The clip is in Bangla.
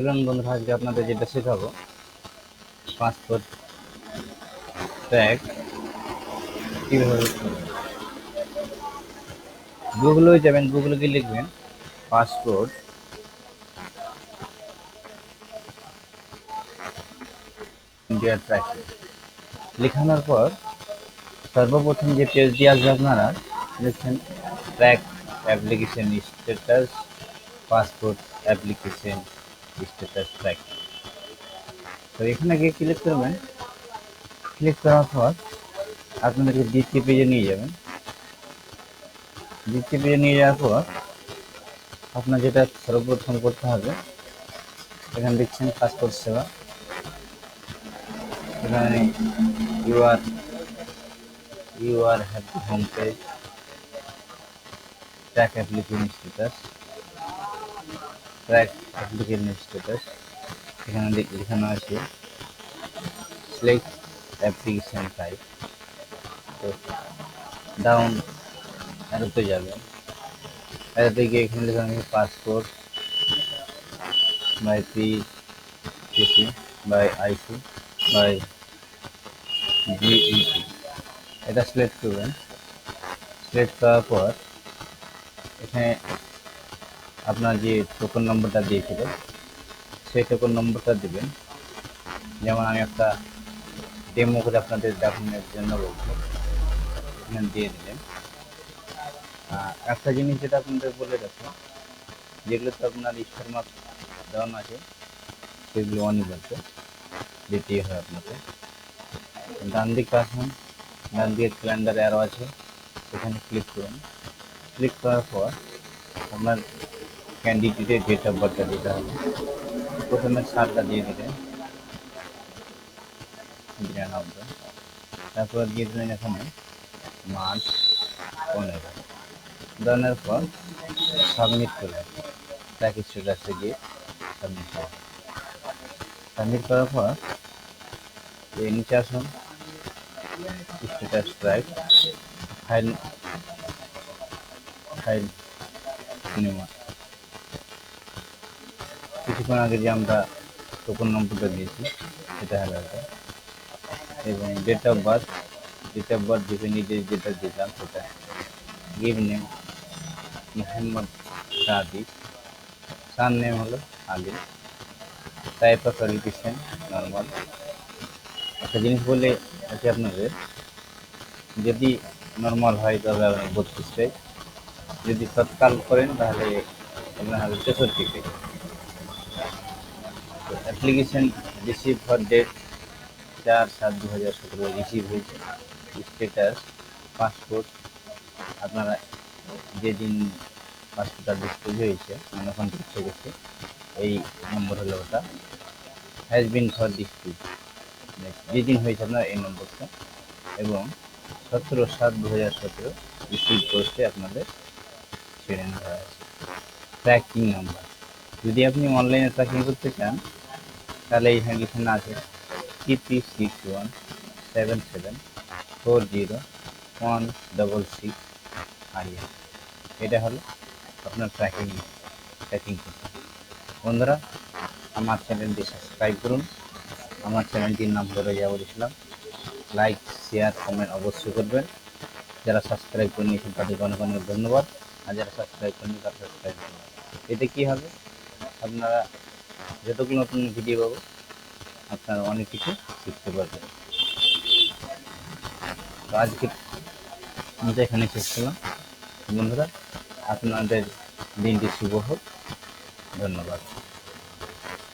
চলুন বন্ধুরা, আজকে আপনাদের যেটা শেখাবো পাসপোর্ট ট্র্যাক কীভাবে করবেন। গুগলে যাবেন, গুগলে গিয়ে লিখবেন পাসপোর্ট ইন্ডিয়া ট্র্যাকিং। লেখানোর পর সর্বপ্রথম যে পেজটি আসবে আপনারা দেখছেন track application status, passport application status tracking. তো এখানে গিয়ে ক্লিক করবেন। ক্লিক করার পর আপনাদেরকে দ্বিতীয় পেজে নিয়ে যাবেন। দ্বিতীয় পেজে নিয়ে যাওয়ার পর আপনার যেটা সর্বপ্রথম করতে হবে, এখানে দেখছেন পাসপোর্ট সেবা। এখানে you are happy home page, track application status, track application status. এখানে লেখানো আছে সিলেক্ট অ্যাপ্লিকেশন টাইপ। তো ডাউন অ্যারোতে যাবেন। অ্যারোতে গিয়ে এখানে লেখানো আছে passport by PC by IC by GET, এটা সিলেক্ট করবেন। সিলেক্ট করার পর এখানে আপনার যে টোকন নম্বরটা দিয়েছিল সেই টোকন নম্বরটা দেবেন। যেমন আমি একটা ডেমো করে আপনাদের দেখানোর জন্য বলছি, এখানে দিয়ে দিলেন। একটা জিনিস যেটা আপনাদের বলে রাখি, যেগুলোতে আপনার স্টার মার্ক দেওয়ানো আছে সেগুলো অনিবার্য দিতেই হয় আপনাকে। ডান দিকে আসুন, ডান দিকে ক্যালেন্ডার অ্যারো আছে, সেখানে ক্লিক করুন। ক্লিক করার পর আপনার ক্যান্ডিডেটের ডেট অফ বার্থটা দিতে হবে। প্রথমে সালটা দিয়ে দিলেন 92, তারপর দিয়ে দিলেন এখানে মার্চ 15। দেওয়ার পর সাবমিট করবেন। ট্র্যাক স্ট্যাটাসে গিয়ে সাবমিট করবেন। সাবমিট করার পর এই নিচে আসুন, status track file file cinema. কিছুক্ষণ আগে যে আমরা টোকন নম্বরটা দিয়েছি সেটা হলো এটা, এবং ডেট অফ বার্থ ডিফিনিটিভ যেটা দিলাম সেটা। গিভ নেম মোহাম্মদ সাদিক, সার নেম হলো Ali, type of validation normal. একটা জিনিস বলে আছে আপনাদের, যদি নর্মাল হয় তবে আপনি 32 পেজ, যদি তৎকাল করেন তাহলে আপনার হবে 64 পেজ। তো application receive for date 4/7/2017 receive হয়েছে। স্ট্যাটাস পাসপোর্ট, আপনারা যেদিন পাসপোর্টটা ডিসপ্লে হয়েছে মানে ওখান থেকে গেছে এই নম্বর হলো ওটা। হ্যাজ বিন ফর ডিসপ্লে, যেদিন হয়েছে আপনার এই নম্বরটা, এবং 17/7/2017 রিসিভ করতে আপনাদের ছেড়ে নেওয়া আছে। ট্র্যাকিং নাম্বার, যদি আপনি অনলাইনে ট্র্যাকিং করতে চান তাহলে এইখানে লিখানো আছে TP61774016 আরিয়া। এটা হলো আপনার ট্র্যাকিং করতে। বন্ধুরা, আমার চ্যানেলটি সাবস্ক্রাইব করুন। আমার চ্যানেলটির নাম হলো রেজাউল ইসলাম। লাইক, শেয়ার, কমেন্ট অবশ্যই করবেন। যারা সাবস্ক্রাইব করে নিয়েছেন তাদেরকে অনেক অনেক ধন্যবাদ, আর যারা সাবস্ক্রাইব করেনি তারা সাবস্ক্রাইব করুন। এতে কী হবে, আপনারা যতগুলো নতুন ভিডিও পাবো আপনারা অনেক কিছু শিখতে পারবেন। তো আজকে আমরা এখানে শেষ করলাম। বন্ধুরা, আপনাদের দিনটি শুভ হোক। ধন্যবাদ।